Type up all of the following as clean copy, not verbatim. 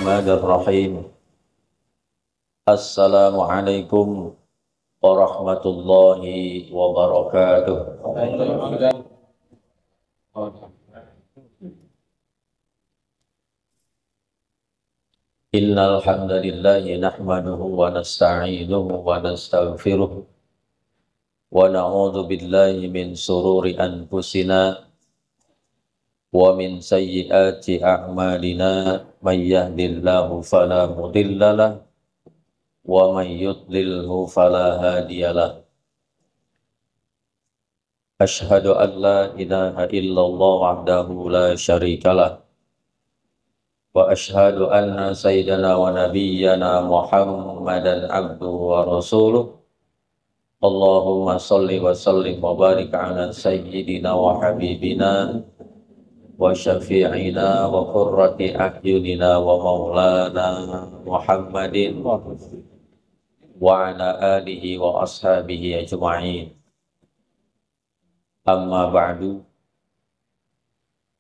Bismillahirrahmanirrahim. Assalamualaikum warahmatullahi wabarakatuh. Innal hamdalillahi nahmaduhu wa nasta'inuhu wa nastaghfiruh wa na'udzu billahi min sururi anfusina wa min sayyiati a'malina may yahdihillahu fala mudhillalah wa may yudlilhu fala hadiyalah. Asyhadu an la ilaha illallah wahdahu la syarikalah wa asyhadu anna sayyidana wa nabiyyana Muhammadan abduhu wa rasuluh. Allahumma salli wa sallim wa barik ala sayyidina wa habibina wa syafi'ina wa qurrati a'yunina wa maulana Muhammadin wa ala alihi wa ashabihi ajma'in. Amma ba'du.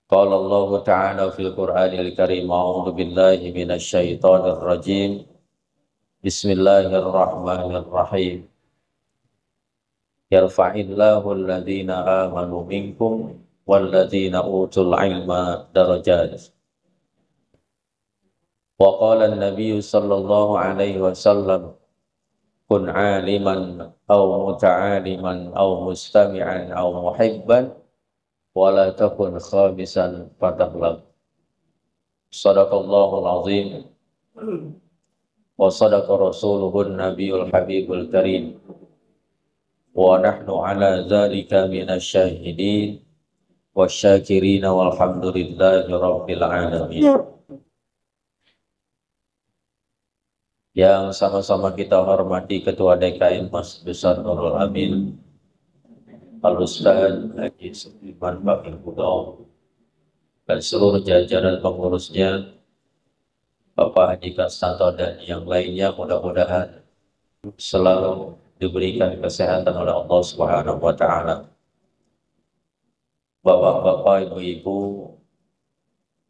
Qala Allah ta'ala fil Qur'anil Karim, a'udzu billahi minasy syaithanir rajim. Bismillahirrahmanirrahim. Yarfa'illahu alladhina amanu minkum walladzina utul ilma darajat. Wa qala an-nabiy sallallahu alaihi wasallam, kun aliman aw muta'aliman aw mustami'an aw muhibban wa la takun khamisan fataghlab. Shadaqallahul azim wa sadaqa rasuluhun nabiyul habibul karim wa nahnu ala dzalika minasyahidin wasyakirina walhamdulillahi rabbil alamin. Yang sama-sama kita hormati Ketua DKM Mas Besar Nurul Amin Al-Ustaz Haji Suleiman Bakir Budau dan seluruh jajaran pengurusnya, Bapak Haji Kastanto dan yang lainnya, mudah-mudahan selalu diberikan kesehatan oleh Allah Subhanahu wa Ta'ala. Bapak-bapak, ibu-ibu,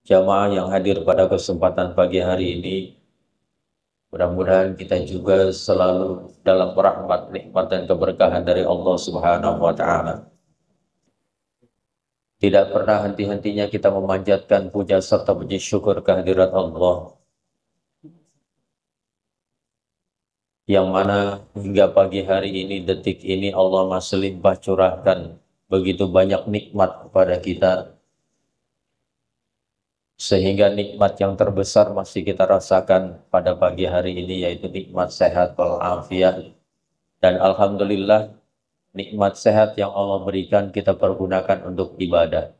jamaah yang hadir pada kesempatan pagi hari ini, mudah-mudahan kita juga selalu dalam rahmat, nikmat, dan keberkahan dari Allah Subhanahu wa Ta'ala. Tidak pernah henti-hentinya kita memanjatkan puja serta puji syukur kehadirat Allah, yang mana hingga pagi hari ini, detik ini, Allah masih limpah curahkan begitu banyak nikmat kepada kita, sehingga nikmat yang terbesar masih kita rasakan pada pagi hari ini, yaitu nikmat sehat walafiat. Dan alhamdulillah, nikmat sehat yang Allah berikan kita pergunakan untuk ibadah.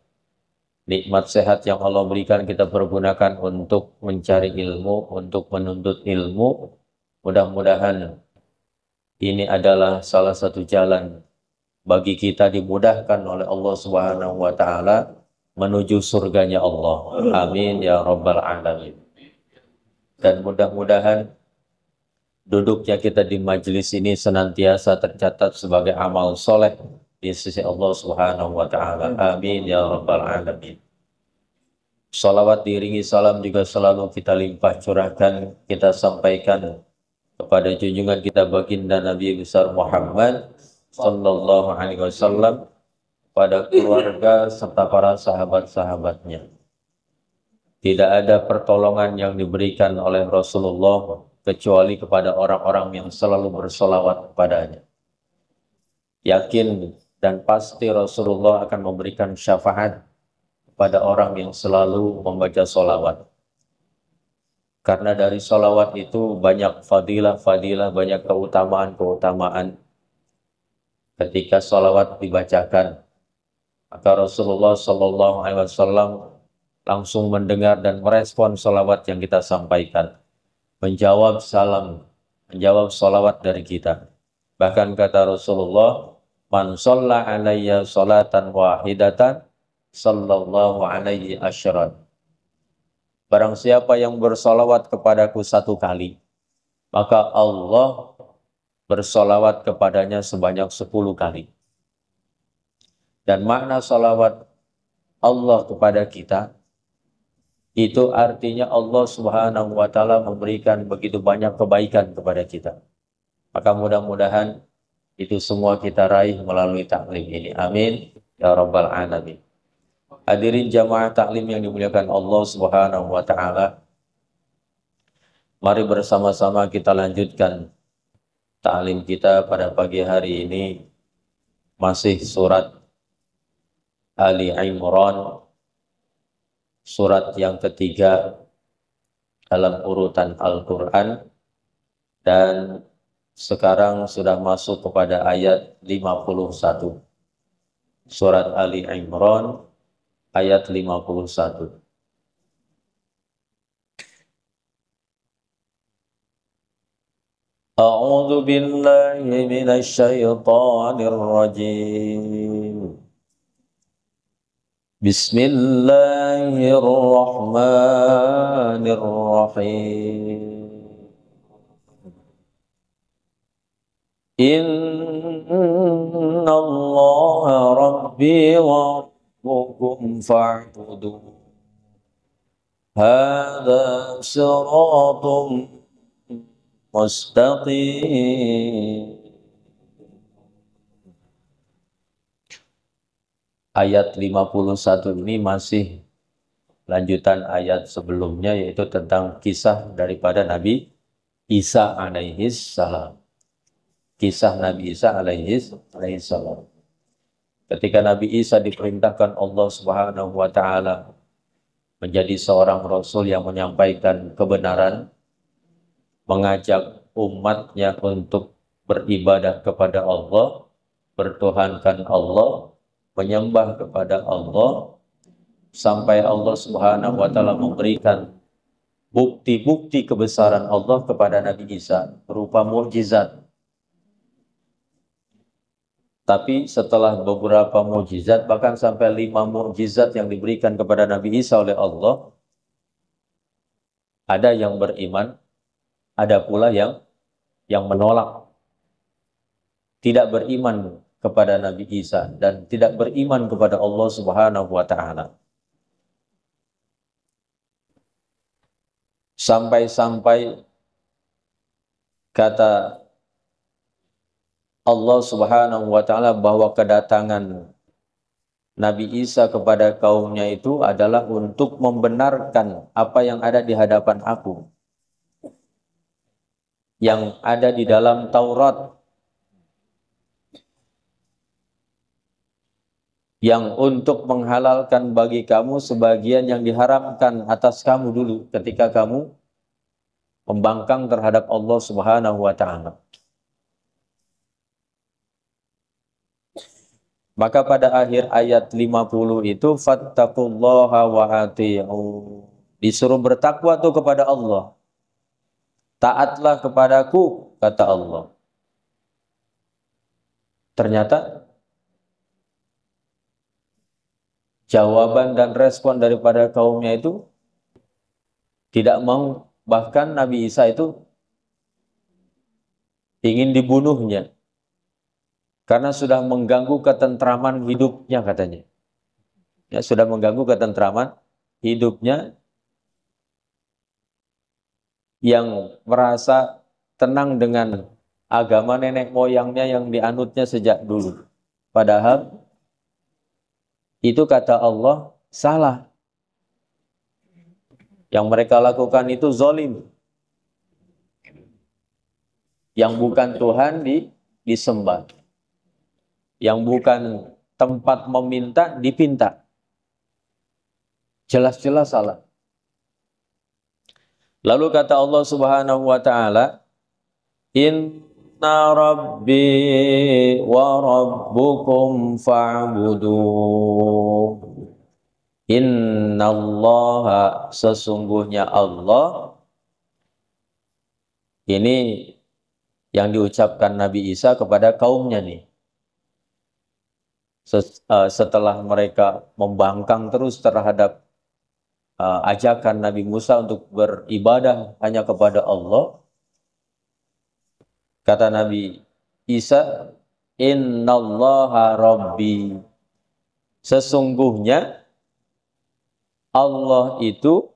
Nikmat sehat yang Allah berikan kita pergunakan untuk mencari ilmu, untuk menuntut ilmu. Mudah-mudahan ini adalah salah satu jalan bagi kita dimudahkan oleh Allah Subhanahu wa Ta'ala menuju surganya Allah. Amin ya rabbal alamin. Dan mudah-mudahan duduknya kita di majelis ini senantiasa tercatat sebagai amal soleh di sisi Allah Subhanahu wa Ta'ala. Amin ya rabbal alamin. Salawat diiringi salam juga selalu kita limpah curahkan, kita sampaikan kepada junjungan kita baginda Nabi besar Muhammad sallallahu alaihi wasallam, pada keluarga serta para sahabat-sahabatnya. Tidak ada pertolongan yang diberikan oleh Rasulullah kecuali kepada orang-orang yang selalu bersolawat kepadanya. Yakin dan pasti Rasulullah akan memberikan syafaat kepada orang yang selalu membaca solawat. Karena dari solawat itu banyak fadilah-fadilah, banyak keutamaan-keutamaan. Ketika sholawat dibacakan, maka Rasulullah Shallallahu Alaihi Wasallam langsung mendengar dan merespon sholawat yang kita sampaikan, menjawab salam, menjawab sholawat dari kita. Bahkan kata Rasulullah, man sholla alayya sholatan wahidatan, sallallahu alaihi asyran. Barang siapa yang bersolawat kepadaku satu kali, maka Allah bersolawat kepadanya sebanyak 10 kali. Dan makna solawat Allah kepada kita itu artinya Allah Subhanahu wa Ta'ala memberikan begitu banyak kebaikan kepada kita. Maka mudah-mudahan itu semua kita raih melalui taklim ini. Amin ya rabbal alamin. Hadirin jamaah taklim yang dimuliakan Allah Subhanahu wa Ta'ala, mari bersama-sama kita lanjutkan taklim kita pada pagi hari ini, masih surat Ali Imran, surat yang ketiga dalam urutan Al-Quran, dan sekarang sudah masuk kepada ayat 51. Surat Ali Imran ayat 51. A'udzu billahi minasy syaithanir rajim. Bismillahirrahmanirrahim. Inna Allaha Rabbi wa Rabbukum fa'buduh. Hadza siratum mustaqim. Ayat 51 ini masih lanjutan ayat sebelumnya, yaitu tentang kisah daripada Nabi Isa alaihi salam. Kisah Nabi Isa alaihi salam. Ketika Nabi Isa diperintahkan Allah Subhanahu wa Ta'ala menjadi seorang rasul yang menyampaikan kebenaran, mengajak umatnya untuk beribadah kepada Allah, bertuhankan Allah, menyembah kepada Allah, sampai Allah Subhanahu wa Ta'ala memberikan bukti-bukti kebesaran Allah kepada Nabi Isa berupa mukjizat. Tapi setelah beberapa mukjizat, bahkan sampai 5 mukjizat yang diberikan kepada Nabi Isa oleh Allah, ada yang beriman, ada pula yang menolak, tidak beriman kepada Nabi Isa dan tidak beriman kepada Allah Subhanahu wa Ta'ala. Sampai-sampai kata Allah Subhanahu wa Ta'ala bahwa kedatangan Nabi Isa kepada kaumnya itu adalah untuk membenarkan apa yang ada di hadapan aku, yang ada di dalam Taurat, yang untuk menghalalkan bagi kamu sebagian yang diharamkan atas kamu dulu ketika kamu membangkang terhadap Allah Subhanahu wa Ta'ala. Maka pada akhir ayat 50 itu fattaqullaha wa ati'u, disuruh bertakwa tuh kepada Allah. Taatlah kepadaku, kata Allah. Ternyata jawaban dan respon daripada kaumnya itu tidak mau, bahkan Nabi Isa itu ingin dibunuhnya karena sudah mengganggu ketentraman hidupnya, katanya. Ya, sudah mengganggu ketentraman hidupnya, yang merasa tenang dengan agama nenek moyangnya yang dianutnya sejak dulu. Padahal itu, kata Allah, salah. Yang mereka lakukan itu zalim. Yang bukan Tuhan disembah. Yang bukan tempat meminta dipinta. Jelas-jelas salah. Lalu kata Allah Subhanahu wa Ta'ala, Inna Rabbi wa Rabbukum fa'buduh. Inna Allaha, sesungguhnya Allah. Ini yang diucapkan Nabi Isa kepada kaumnya nih. Setelah mereka membangkang terus terhadap ajakan Nabi Musa untuk beribadah hanya kepada Allah, kata Nabi Isa, Innallaha Rabbi, sesungguhnya Allah itu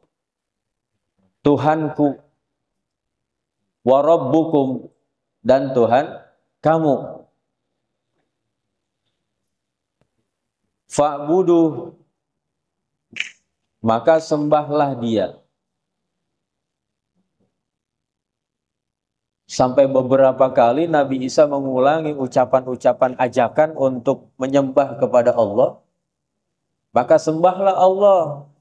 Tuhanku, wa rabbukum, dan Tuhan kamu. Fa'budu, maka sembahlah dia. Sampai beberapa kali Nabi Isa mengulangi ucapan-ucapan ajakan untuk menyembah kepada Allah. Maka sembahlah Allah.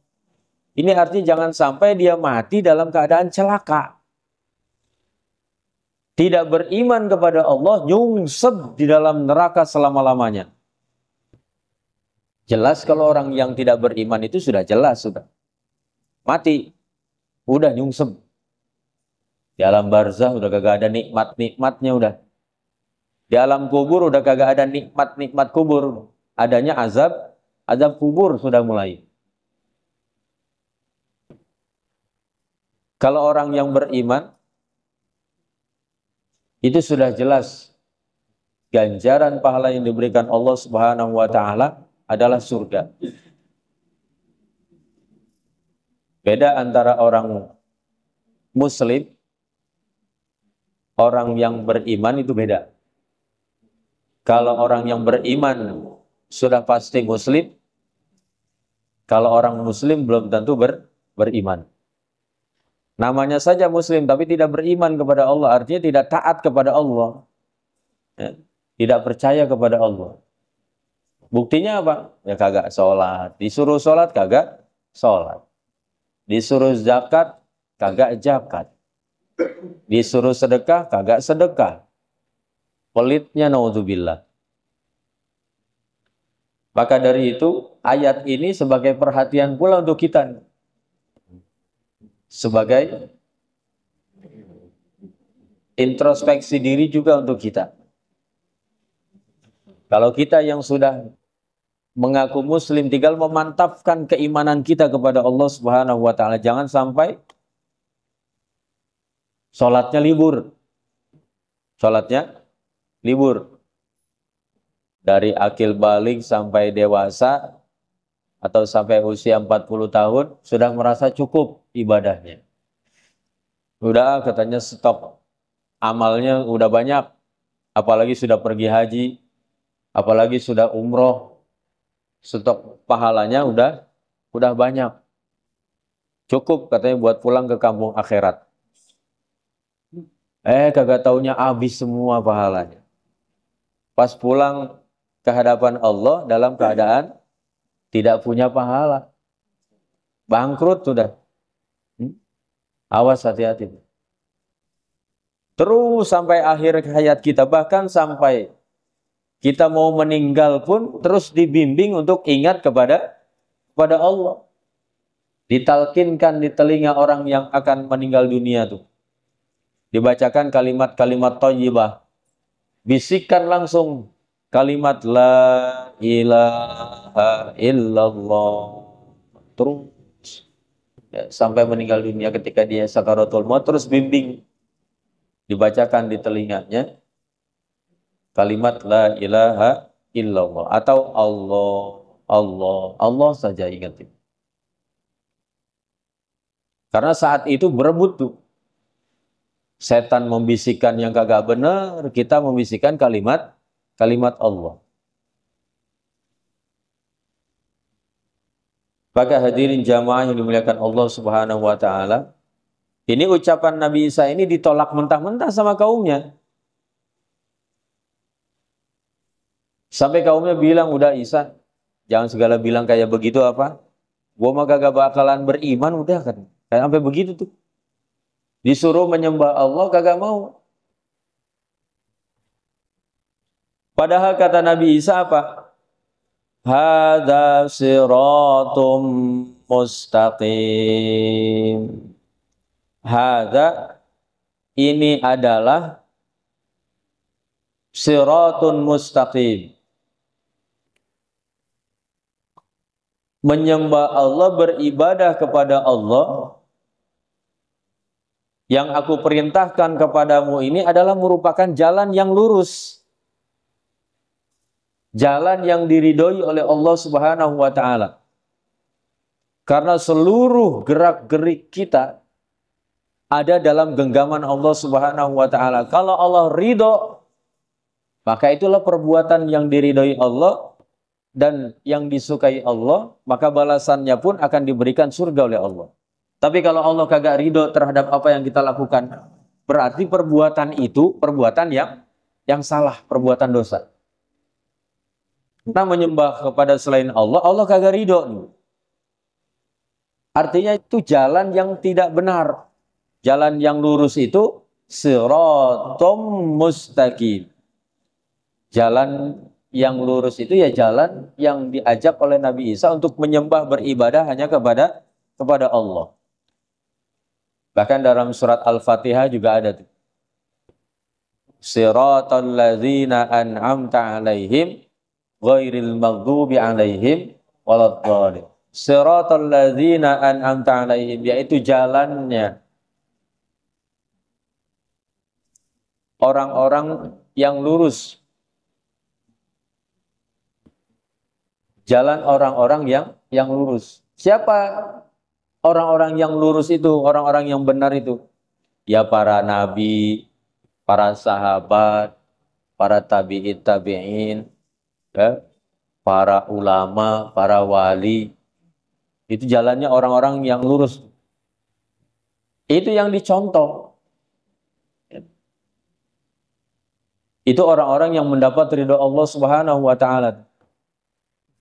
Ini artinya jangan sampai dia mati dalam keadaan celaka. Tidak beriman kepada Allah, nyungsep di dalam neraka selama-lamanya. Jelas kalau orang yang tidak beriman itu sudah jelas, sudah. Mati, udah nyungsep. Di alam barzah udah kagak ada nikmat-nikmatnya udah. Di alam kubur udah kagak ada nikmat-nikmat kubur. Adanya azab, azab kubur sudah mulai. Kalau orang yang beriman, itu sudah jelas. Ganjaran pahala yang diberikan Allah Subhanahu wa Ta'ala adalah surga. Beda antara orang Muslim, orang yang beriman itu beda. Kalau orang yang beriman sudah pasti Muslim, kalau orang Muslim belum tentu beriman. Namanya saja Muslim tapi tidak beriman kepada Allah, artinya tidak taat kepada Allah, ya, tidak percaya kepada Allah. Buktinya apa? Ya kagak sholat. Disuruh sholat kagak sholat. Disuruh zakat kagak zakat. Disuruh sedekah kagak sedekah. Pelitnya naudzubillah. Maka dari itu ayat ini sebagai perhatian pula untuk kita, sebagai introspeksi diri juga untuk kita. Kalau kita yang sudah mengaku Muslim tinggal memantapkan keimanan kita kepada Allah Subhanahu wa Ta'ala, jangan sampai sholatnya libur. Sholatnya libur. Dari akil balik sampai dewasa atau sampai usia 40 tahun sudah merasa cukup ibadahnya. Udah katanya stop. Amalnya udah banyak. Apalagi sudah pergi haji. Apalagi sudah umroh. Stop pahalanya udah banyak. Cukup katanya buat pulang ke kampung akhirat. Kagak taunya habis semua pahalanya. Pas pulang ke hadapan Allah dalam keadaan tidak punya pahala. Bangkrut sudah. Awas, hati-hati. Terus sampai akhir hayat kita, bahkan sampai kita mau meninggal pun terus dibimbing untuk ingat kepada Allah. Ditalkinkan di telinga orang yang akan meninggal dunia tuh. Dibacakan kalimat-kalimat thayyibah. Bisikan langsung kalimat la ilaha illallah. Terus ya, sampai meninggal dunia, ketika dia sakaratul maut terus bimbing. Dibacakan di telinganya kalimat la ilaha illallah atau Allah saja, ingat. Karena saat itu berebut tuh. Setan membisikkan yang kagak benar, kita membisikkan kalimat Allah. Maka hadirin jamaah yang dimuliakan Allah Subhanahu wa Ta'ala, ini ucapan Nabi Isa ini ditolak mentah-mentah sama kaumnya. Sampai kaumnya bilang, udah Isa, jangan segala bilang kayak begitu apa? Gua mah kagak bakalan beriman, udah kan. Kayak sampai begitu tuh. Disuruh menyembah Allah kagak mau. Padahal kata Nabi Isa apa? Hadza siratum mustaqim. Hadza, ini adalah siratun mustaqim. Menyembah Allah, beribadah kepada Allah yang aku perintahkan kepadamu ini adalah merupakan jalan yang lurus. Jalan yang diridhoi oleh Allah Subhanahu wa Ta'ala. Karena seluruh gerak-gerik kita ada dalam genggaman Allah Subhanahu wa taala. Kalau Allah ridho, maka itulah perbuatan yang diridhoi Allah dan yang disukai Allah, maka balasannya pun akan diberikan surga oleh Allah. Tapi kalau Allah kagak ridho terhadap apa yang kita lakukan, berarti perbuatan itu perbuatan yang salah, perbuatan dosa. Kita menyembah kepada selain Allah, Allah kagak ridho. Artinya itu jalan yang tidak benar. Jalan yang lurus itu siratum mustaqim. Jalan yang lurus itu ya jalan yang diajak oleh Nabi Isa untuk menyembah beribadah hanya kepada Allah. Bahkan dalam surat Al-Fatihah juga ada tuh. Siratal ladzina an'amta 'alaihim ghairil maghdubi 'alaihim waladdallin. Siratal ladzina an'amta 'alaihim, yaitu jalannya orang-orang yang lurus. Jalan orang-orang yang lurus. Siapa orang-orang yang lurus itu, orang-orang yang benar itu? Ya para nabi, para sahabat, para tabi'in, ya, para ulama, para wali. Itu jalannya orang-orang yang lurus. Itu yang dicontoh. Itu orang-orang yang mendapat ridho Allah Subhanahu wa taala.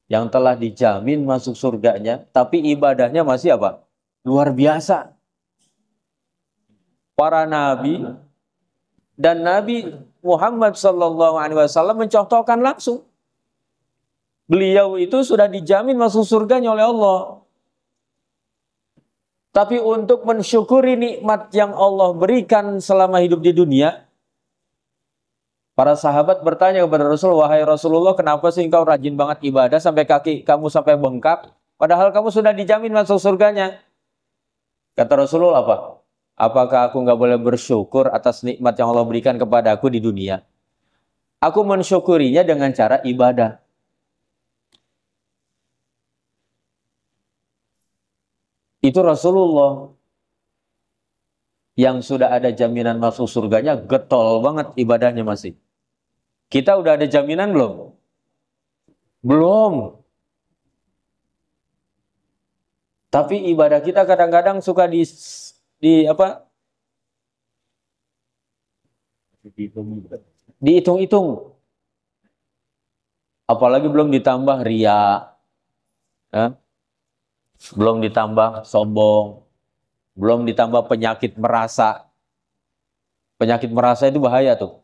Yang telah dijamin masuk surganya, tapi ibadahnya masih apa? Luar biasa. Para nabi dan Nabi Muhammad SAW mencontohkan langsung. Beliau itu sudah dijamin masuk surganya oleh Allah. Tapi untuk mensyukuri nikmat yang Allah berikan selama hidup di dunia, para sahabat bertanya kepada Rasul, wahai Rasulullah, kenapa sih engkau rajin banget ibadah sampai kaki kamu sampai bengkak, padahal kamu sudah dijamin masuk surganya? Kata Rasulullah apa? Apakah aku nggak boleh bersyukur atas nikmat yang Allah berikan kepada aku di dunia? Aku mensyukurinya dengan cara ibadah. Itu Rasulullah yang sudah ada jaminan masuk surganya, getol banget ibadahnya masih. Kita udah ada jaminan belum? Belum. Tapi ibadah kita kadang-kadang suka dihitung-hitung. Apalagi belum ditambah riya, ya? Belum ditambah sombong, belum ditambah penyakit merasa. Penyakit merasa itu bahaya tuh.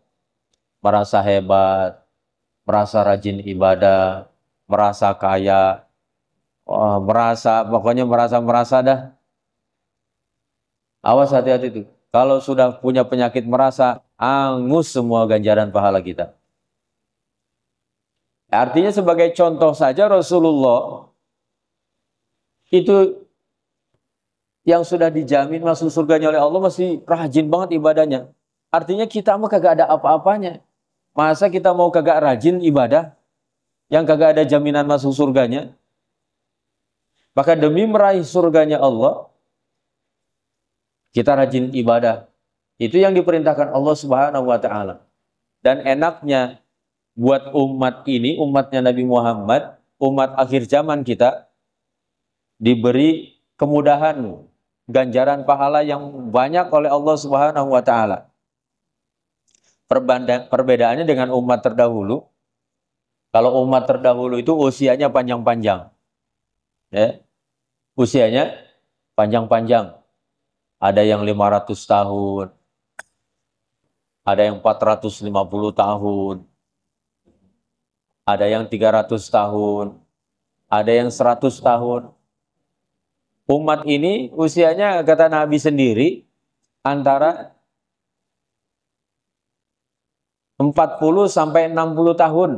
Merasa hebat, merasa rajin ibadah, merasa kaya, pokoknya merasa dah. Awas, hati-hati tuh. Kalau sudah punya penyakit merasa, angus semua ganjaran pahala kita. Artinya sebagai contoh saja Rasulullah itu yang sudah dijamin masuk surganya oleh Allah masih rajin banget ibadahnya. Artinya kita mah kagak ada apa-apanya. Masa kita mau kagak rajin ibadah yang kagak ada jaminan masuk surganya? Maka demi meraih surganya Allah, kita rajin ibadah. Itu yang diperintahkan Allah Subhanahu wa taala. Dan enaknya buat umat ini, umatnya Nabi Muhammad, umat akhir zaman kita, diberi kemudahan, ganjaran pahala yang banyak oleh Allah Subhanahu wa taala. Perbedaannya dengan umat terdahulu, kalau umat terdahulu itu usianya panjang-panjang. Ya. Usianya panjang-panjang. Ada yang 500 tahun, ada yang 450 tahun, ada yang 300 tahun, ada yang 100 tahun. Umat ini usianya kata Nabi sendiri antara 40 sampai 60 tahun.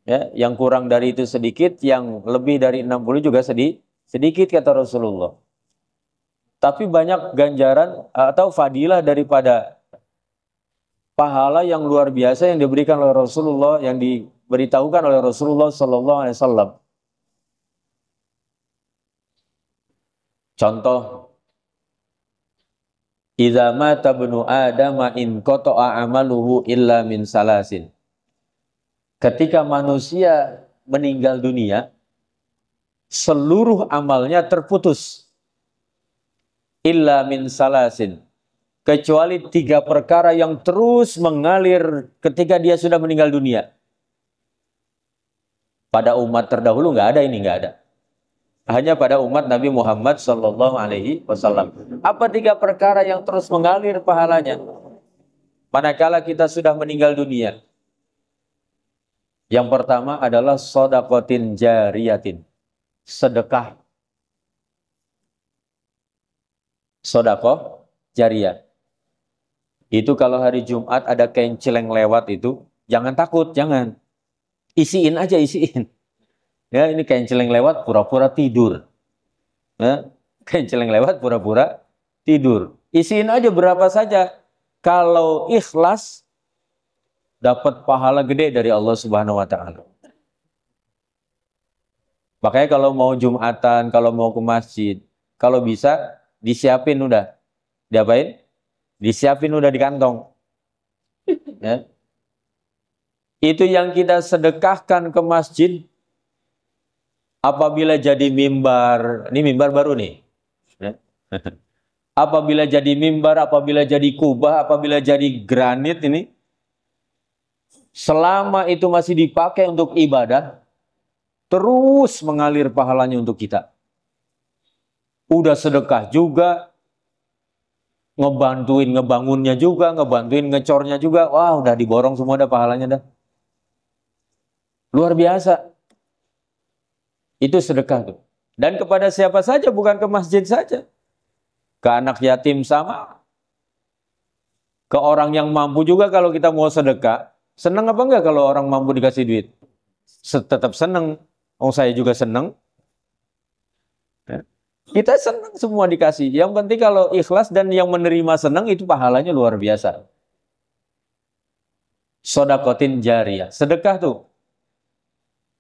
Ya, yang kurang dari itu sedikit, yang lebih dari 60 juga sedikit kata Rasulullah. Tapi banyak ganjaran atau fadilah daripada pahala yang luar biasa yang diberikan oleh Rasulullah, yang diberitahukan oleh Rasulullah sallallahu alaihi wasallam. Contoh Idza mata ibnu Adam in qata'a amaluhu illa min salasin. Ketika manusia meninggal dunia, seluruh amalnya terputus. Illa min salasin. Kecuali 3 perkara yang terus mengalir ketika dia sudah meninggal dunia. Pada umat terdahulu nggak ada ini, nggak ada. Hanya pada umat Nabi Muhammad Sallallahu Alaihi Wasallam. Apa 3 perkara yang terus mengalir pahalanya manakala kita sudah meninggal dunia? Yang pertama adalah shadaqatin jariyatin, sedekah, sedekah jariyah. Itu kalau hari Jumat ada kenceleng lewat itu, jangan takut, jangan. Isiin aja, isiin. Ya, ini kenceleng lewat pura-pura tidur. Ya, kenceleng lewat pura-pura tidur. Isiin aja berapa saja. Kalau ikhlas, dapat pahala gede dari Allah Subhanahu wa Ta'ala. Makanya kalau mau Jumatan, kalau mau ke masjid, kalau bisa disiapin udah. Diapain? Disiapin udah di kantong. Ya. Itu yang kita sedekahkan ke masjid, apabila jadi mimbar, ini mimbar baru nih. Ya. Apabila jadi mimbar, apabila jadi kubah, apabila jadi granit ini, selama itu masih dipakai untuk ibadah, terus mengalir pahalanya untuk kita. Udah sedekah juga, ngebantuin ngebangunnya juga, ngebantuin ngecornya juga. Wah, udah diborong semua dah pahalanya dah. Luar biasa. Itu sedekah tuh. Dan kepada siapa saja, bukan ke masjid saja. Ke anak yatim sama. Ke orang yang mampu juga kalau kita mau sedekah. Senang apa enggak kalau orang mampu dikasih duit? Tetap senang. Oh, saya juga senang. Kita senang semua dikasih. Yang penting kalau ikhlas dan yang menerima senang, itu pahalanya luar biasa. Shadaqatin jariyah. Sedekah tuh.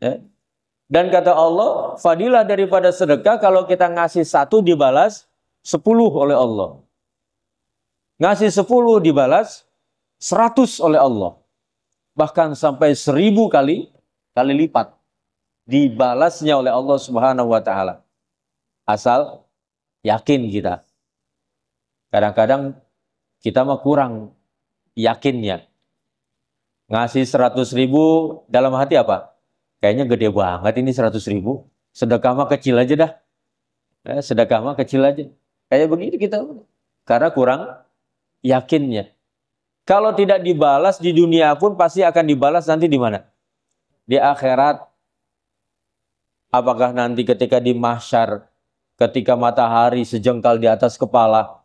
Ya. Dan kata Allah, fadilah daripada sedekah kalau kita ngasih 1 dibalas 10 oleh Allah. Ngasih 10 dibalas 100 oleh Allah. Bahkan sampai 1000 kali lipat. Dibalasnya oleh Allah Subhanahu wa Ta'ala. Asal yakin kita. Kadang-kadang kita mah kurang yakinnya. Ngasih 100.000 dalam hati apa? Kayaknya gede banget ini 100.000. Sedekah mah kecil aja dah. Sedekah mah kecil aja. Kayak begitu kita. Karena kurang yakinnya. Kalau tidak dibalas di dunia pun pasti akan dibalas nanti di mana? Di akhirat. Apakah nanti ketika di mahsyar, ketika matahari sejengkal di atas kepala,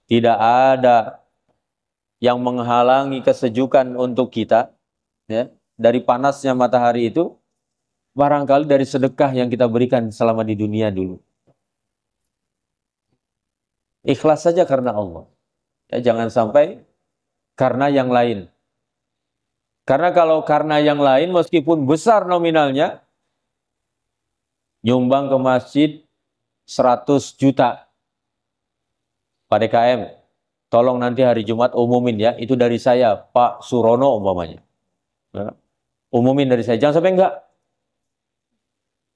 tidak ada yang menghalangi kesejukan untuk kita, ya, dari panasnya matahari itu, barangkali dari sedekah yang kita berikan selama di dunia dulu. Ikhlas saja karena Allah. Ya, jangan sampai karena yang lain. Karena kalau karena yang lain, meskipun besar nominalnya, nyumbang ke masjid 100 juta PDKM, tolong nanti hari Jumat umumin ya, itu dari saya, Pak Surono umpamanya. Ya. Umumin dari saya, jangan sampai enggak.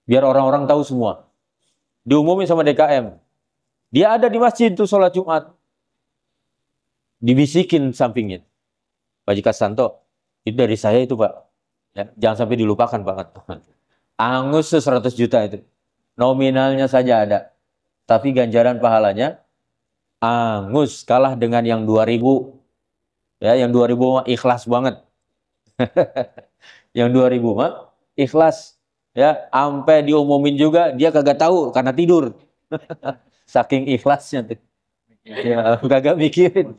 Biar orang-orang tahu semua. Diumumin sama DKM. Dia ada di masjid tuh sholat Jumat. Dibisikin sampingnya. Pak Jika Santo, itu dari saya itu Pak. Ya, jangan sampai dilupakan Pak. Angus 100 juta itu. Nominalnya saja ada. Tapi ganjaran pahalanya angus, kalah dengan yang 2000. Ya, yang 2000 mah ikhlas banget. Yang 2000 mah ikhlas. Ya, sampai diumumin juga dia kagak tahu karena tidur. Saking ikhlasnya tuh. Ya, kagak mikirin.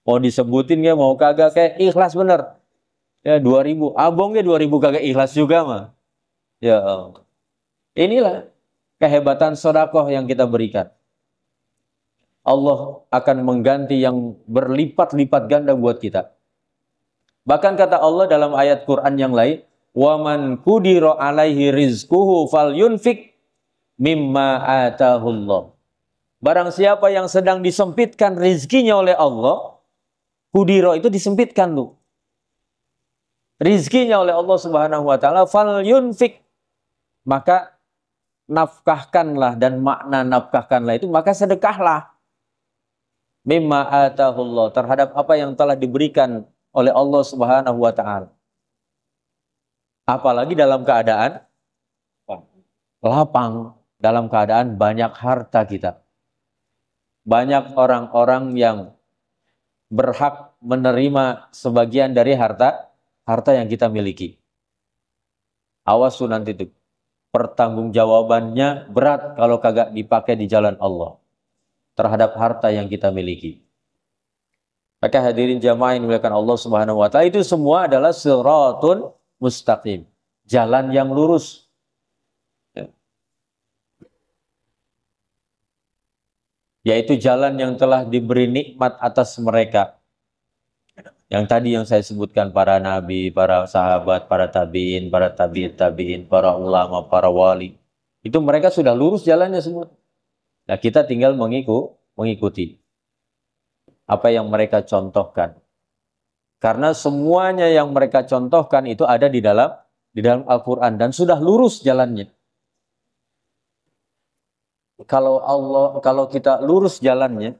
Mau disebutin ya, mau kagak, kayak ikhlas bener. Ya, 2000. Abongnya 2000 kagak ikhlas juga mah. Ya, inilah kehebatan sedekah yang kita berikan. Allah akan mengganti yang berlipat-lipat ganda buat kita. Bahkan kata Allah dalam ayat Quran yang lain, "Waman qudira alaihi rizquhu falyunfik mimma atahullah." Barang siapa yang sedang disempitkan rizkinya oleh Allah, kudiro itu disempitkan tuh. Rizkinya oleh Allah Subhanahu wa taala, fal yunfik, maka nafkahkanlah, dan makna nafkahkanlah itu maka sedekahlah. Mimma atahullah, terhadap apa yang telah diberikan oleh Allah Subhanahu wa taala. Apalagi dalam keadaan lapang, dalam keadaan banyak harta kita. Banyak orang-orang yang berhak menerima sebagian dari harta yang kita miliki. Awas tuh nanti tuh, pertanggungjawabannya berat kalau kagak dipakai di jalan Allah terhadap harta yang kita miliki. Maka hadirin jamaah yang dimuliakan Allah Subhanahu wa taala, itu semua adalah siratun mustaqim, jalan yang lurus. Yaitu jalan yang telah diberi nikmat atas mereka. Yang tadi yang saya sebutkan, para nabi, para sahabat, para tabi'in, para tabi'in, para ulama, para wali. Itu mereka sudah lurus jalannya semua. Nah, kita tinggal mengikuti apa yang mereka contohkan. Karena semuanya yang mereka contohkan itu ada di dalam Al-Quran dan sudah lurus jalannya. Kalau kita lurus jalannya,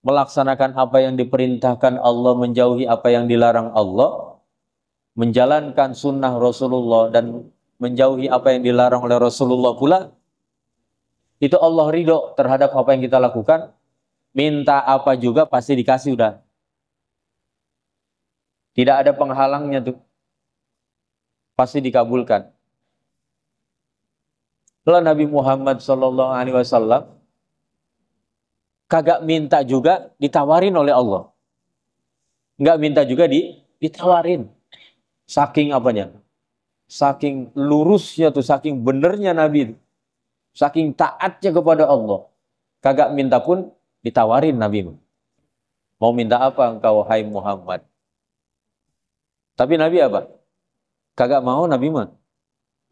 melaksanakan apa yang diperintahkan Allah, menjauhi apa yang dilarang Allah, menjalankan sunnah Rasulullah dan menjauhi apa yang dilarang oleh Rasulullah pula, itu Allah ridho terhadap apa yang kita lakukan. Minta apa juga pasti dikasih udah. Tidak ada penghalangnya tuh. Pasti dikabulkan. Lalu Nabi Muhammad SAW kagak minta juga ditawarin oleh Allah. Nggak minta juga ditawarin. Saking apanya? Saking lurusnya tuh, saking benernya Nabi. Saking taatnya kepada Allah. Kagak minta pun ditawarin Nabi. Mau minta apa engkau, hai Muhammad? Tapi Nabi apa? Kagak mau Nabi mah.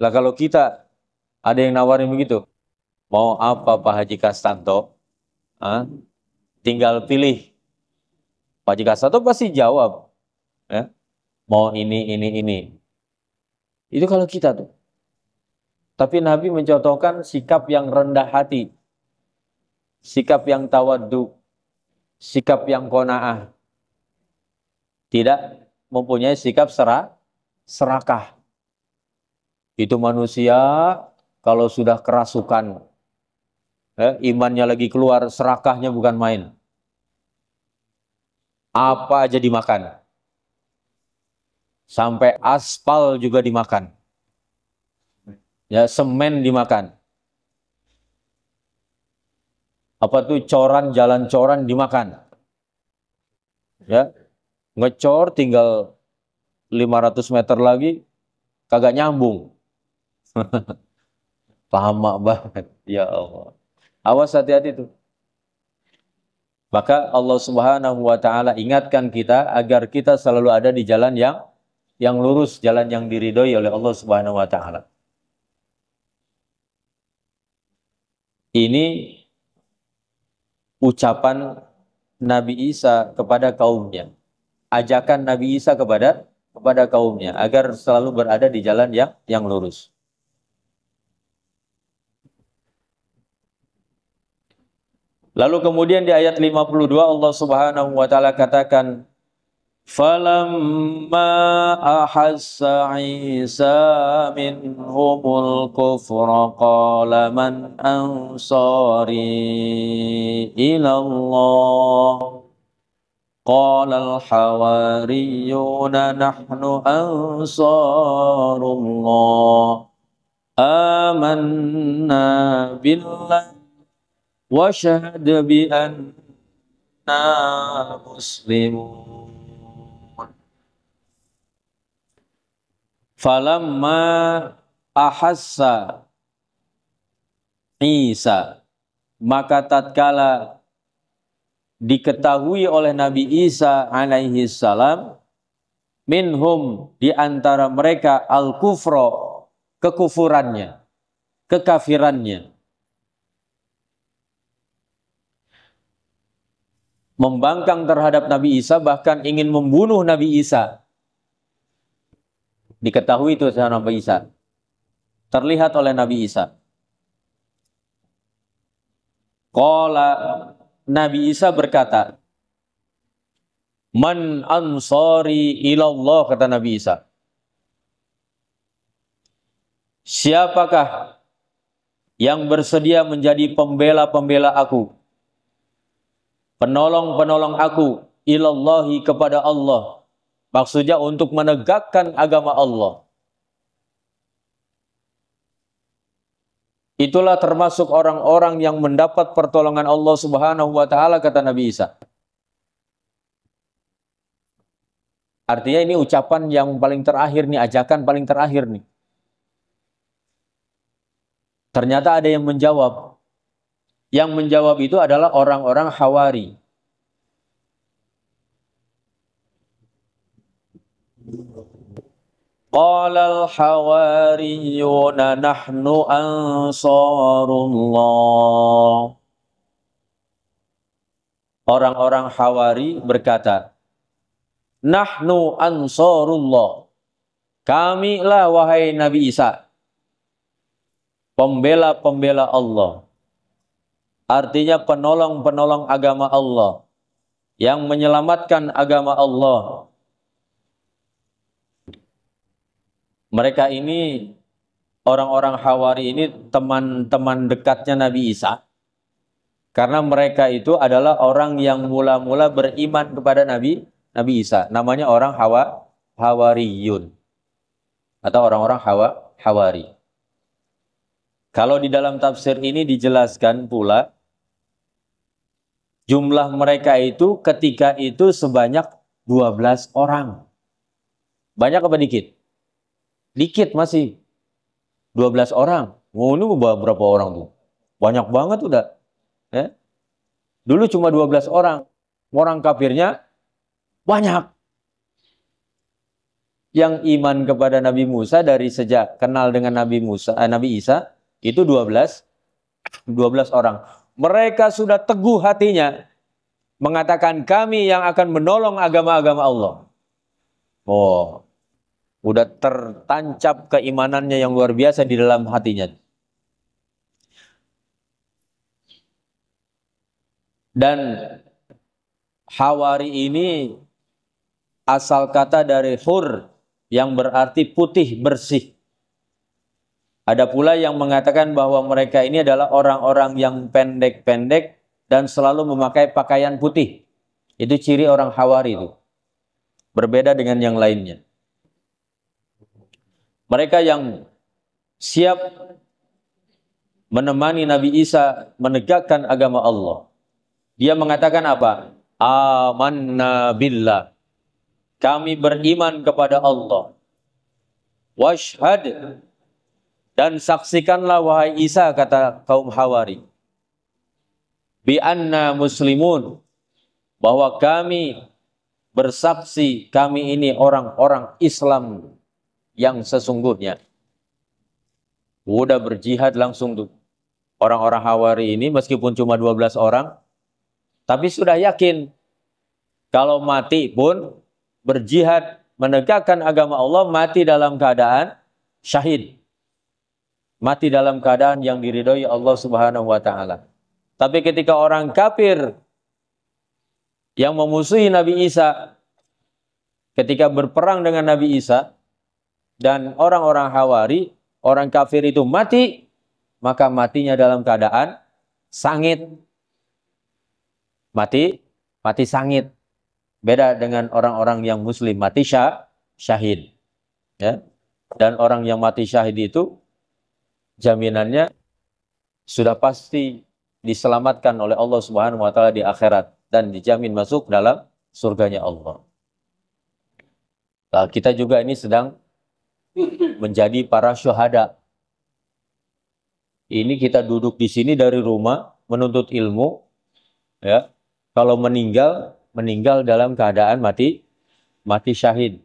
Lah kalau kita ada yang nawarin begitu, mau apa Pak Haji Kastanto? Hah? Tinggal pilih. Pak Haji Kastanto pasti jawab. Ya? Mau ini. Itu kalau kita tuh. Tapi Nabi mencontohkan sikap yang rendah hati. Sikap yang tawaddu. Sikap yang qanaah. Tidak mempunyai sikap serakah. Itu manusia kalau sudah kerasukan, imannya lagi keluar, serakahnya bukan main. Apa aja dimakan. Sampai aspal juga dimakan. Ya, semen dimakan. Apa tuh jalan coran dimakan. Ya, ngecor tinggal 500 meter lagi kagak nyambung. Lama banget, ya Allah. Awas, hati-hati tuh. Maka Allah Subhanahu wa taala ingatkan kita agar kita selalu ada di jalan yang lurus, jalan yang diridhoi oleh Allah Subhanahu wa taala. Ini ucapan Nabi Isa kepada kaumnya. Ajakan Nabi Isa kepada kaumnya agar selalu berada di jalan yang lurus. Lalu kemudian di ayat 52 Allah Subhanahu wa taala katakan, falamma ahassa Isa minhumul kufra qala man ansari ila Allah qala al-hawariyuna nahnu ansarullah amanna billah wa syahada bi anna muslimun. Falamma ahassa Isa, maka tatkala diketahui oleh Nabi Isa alaihi salam, minhum, di antara mereka, al-kufra, kekufurannya, kekafirannya. membangkang terhadap Nabi Isa, bahkan ingin membunuh Nabi Isa. Diketahui itu sama Nabi Isa. Terlihat oleh Nabi Isa. Qala, Nabi Isa berkata, Man ansari ilallah, kata Nabi Isa. Siapakah yang bersedia menjadi pembela-pembela aku, penolong-penolong aku, ilallahi, kepada Allah. Maksudnya untuk menegakkan agama Allah. Itulah termasuk orang-orang yang mendapat pertolongan Allah Subhanahu wa taala, kata Nabi Isa. Artinya ini ucapan yang paling terakhir nih, ajakan paling terakhir nih. Ternyata ada yang menjawab. Yang menjawab itu adalah orang-orang Hawari. Qalal hawariyuna nahnu ansarullah. Orang-orang Hawari berkata, Nahnu ansarullah. Kamilah, wahai Nabi Isa, pembela-pembela Allah. Artinya penolong-penolong agama Allah, yang menyelamatkan agama Allah. Mereka ini, orang-orang Hawari ini, teman-teman dekatnya Nabi Isa. Karena mereka itu adalah orang yang mula-mula beriman kepada Nabi Isa. Namanya orang Hawariyun. Atau orang-orang Hawari. Kalau di dalam tafsir ini dijelaskan pula, jumlah mereka itu ketika itu sebanyak 12 orang. Banyak apa dikit? Dikit masih. 12 orang. Oh, ini berapa orang tuh? Banyak banget udah. Ya. Dulu cuma 12 orang. Orang kafirnya banyak. Yang iman kepada Nabi Musa dari sejak kenal dengan Nabi Isa itu 12 orang. Mereka sudah teguh hatinya mengatakan kami yang akan menolong agama-agama Allah. Oh, udah tertancap keimanannya yang luar biasa di dalam hatinya. Dan Hawari ini asal kata dari hur, yang berarti putih bersih. Ada pula yang mengatakan bahwa mereka ini adalah orang-orang yang pendek-pendek dan selalu memakai pakaian putih. Itu ciri orang Hawari itu. Berbeda dengan yang lainnya. Mereka yang siap menemani Nabi Isa menegakkan agama Allah. Dia mengatakan apa? Amanna billah. Kami beriman kepada Allah. Washhad. Dan saksikanlah wahai Isa, kata kaum Hawari. Bi anna muslimun. Bahwa kami bersaksi, kami ini orang-orang Islam yang sesungguhnya. Udah berjihad langsung tuh. Orang-orang Hawari ini meskipun cuma 12 orang, tapi sudah yakin kalau mati pun berjihad menegakkan agama Allah, mati dalam keadaan syahid. Mati dalam keadaan yang diridhoi Allah Subhanahu wa taala. Tapi ketika orang kafir yang memusuhi Nabi Isa, ketika berperang dengan Nabi Isa, dan orang-orang Hawari, orang kafir itu mati, maka matinya dalam keadaan sangit. Mati sangit. Beda dengan orang-orang yang muslim, mati syahid. Ya. Dan orang yang mati syahid itu, jaminannya sudah pasti diselamatkan oleh Allah Subhanahu wa taala di akhirat dan dijamin masuk dalam surganya Allah. Nah, kita juga ini sedang menjadi para syuhada. Ini kita duduk di sini dari rumah menuntut ilmu, ya. Kalau meninggal dalam keadaan mati syahid.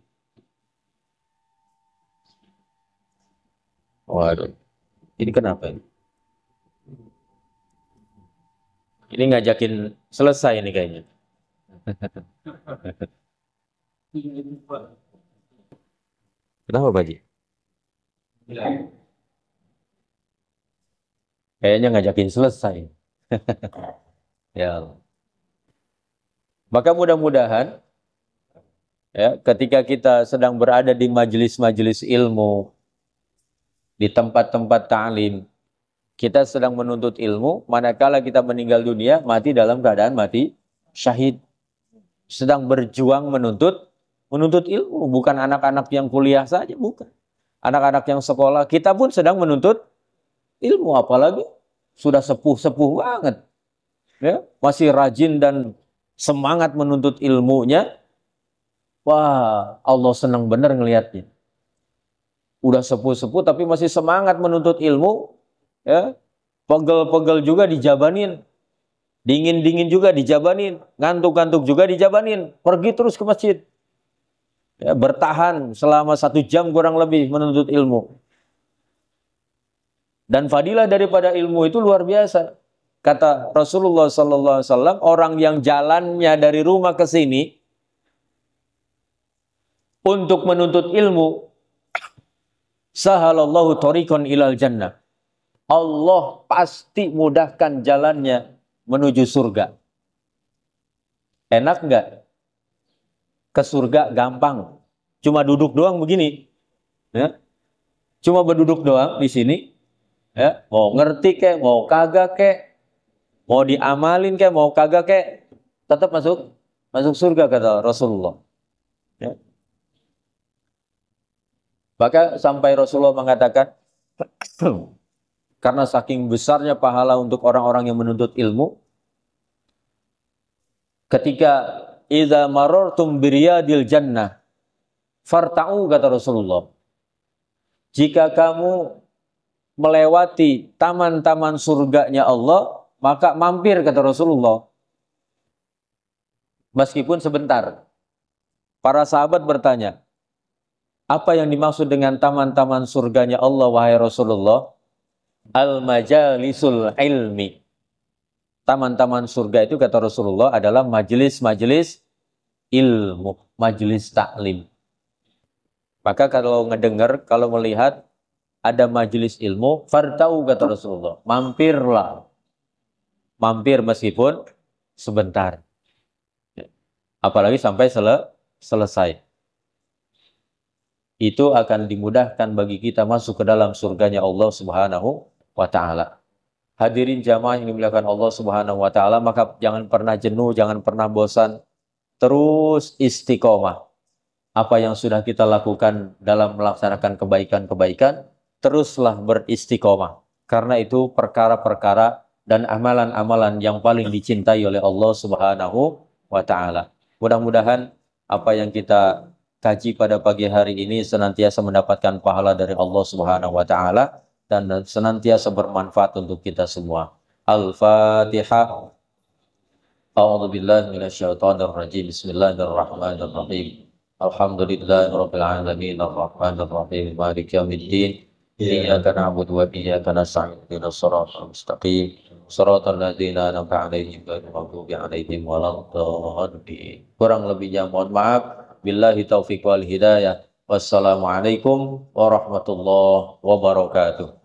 Waduh. Ini kenapa ini? Ini ngajakin selesai ini kayaknya. Kenapa Pak Haji? Kayaknya ngajakin selesai. Ya Allah. Maka mudah-mudahan ya, ketika kita sedang berada di majelis-majelis ilmu, di tempat-tempat ta'lim, kita sedang menuntut ilmu, manakala kita meninggal dunia, mati dalam keadaan mati syahid. Sedang berjuang menuntut ilmu, bukan anak-anak yang kuliah saja, bukan. Anak-anak yang sekolah, kita pun sedang menuntut ilmu, apalagi sudah sepuh-sepuh banget. Ya, masih rajin dan semangat menuntut ilmunya. Wah, Allah senang benar ngelihatnya. Udah sepuh-sepuh tapi masih semangat menuntut ilmu, ya. Pegel-pegel juga dijabanin. Dingin-dingin juga dijabanin, ngantuk-ngantuk juga dijabanin. Pergi terus ke masjid. Ya, bertahan selama 1 jam kurang lebih menuntut ilmu. Dan fadilah daripada ilmu itu luar biasa. Kata Rasulullah SAW, orang yang jalannya dari rumah ke sini untuk menuntut ilmu, sahalallahu thoriqan ilal jannah. Allah pasti mudahkan jalannya menuju surga. Enak nggak? Ke surga gampang. Cuma duduk doang begini. Ya. Cuma berduduk doang di sini. Ya. Mau ngerti kek, mau kagak kek, mau diamalin kek, mau kagak kek, tetap masuk surga kata Rasulullah. Ya. Maka sampai Rasulullah mengatakan, karena saking besarnya pahala untuk orang-orang yang menuntut ilmu, ketika idza marartum biriyadil jannah farta'u kata Rasulullah. Jika kamu melewati taman-taman surganya Allah, maka mampir kata Rasulullah. Meskipun sebentar. Para sahabat bertanya, apa yang dimaksud dengan taman-taman surganya Allah wahai Rasulullah? Al-majalisul ilmi. Taman-taman surga itu kata Rasulullah adalah majelis-majelis ilmu, majelis taklim. Maka kalau ngedengar, kalau melihat ada majelis ilmu, fartau kata Rasulullah, mampirlah. Mampir meskipun sebentar. Apalagi sampai selesai. Itu akan dimudahkan bagi kita masuk ke dalam surganya Allah Subhanahu wa ta'ala. Hadirin jamaah yang dimuliakan Allah Subhanahu wa ta'ala, maka jangan pernah jenuh, jangan pernah bosan. Terus istiqomah. Apa yang sudah kita lakukan dalam melaksanakan kebaikan-kebaikan, teruslah beristiqomah. Karena itu perkara-perkara dan amalan-amalan yang paling dicintai oleh Allah Subhanahu wa ta'ala. Mudah-mudahan apa yang kita kaji pada pagi hari ini senantiasa mendapatkan pahala dari Allah Subhanahu wa ta'ala dan senantiasa bermanfaat untuk kita semua. Al-Fatihah. A'udzubillahi minasyaitonirrajim. Bismillahirrahmanirrahim. Alhamdulillahirabbil alamin arrahmanir rahim maliki yaumiddin. Iyyaka na'budu wa iyyaka nasta'in ihdinas siratal mustaqim. Shiratal ladzina an'amta 'alaihim ghairil maghdubi alaihim waladdallin. Kurang lebihnya mohon maaf. Billahi taufiq wal hidayah. Wassalamualaikum warahmatullahi wabarakatuh.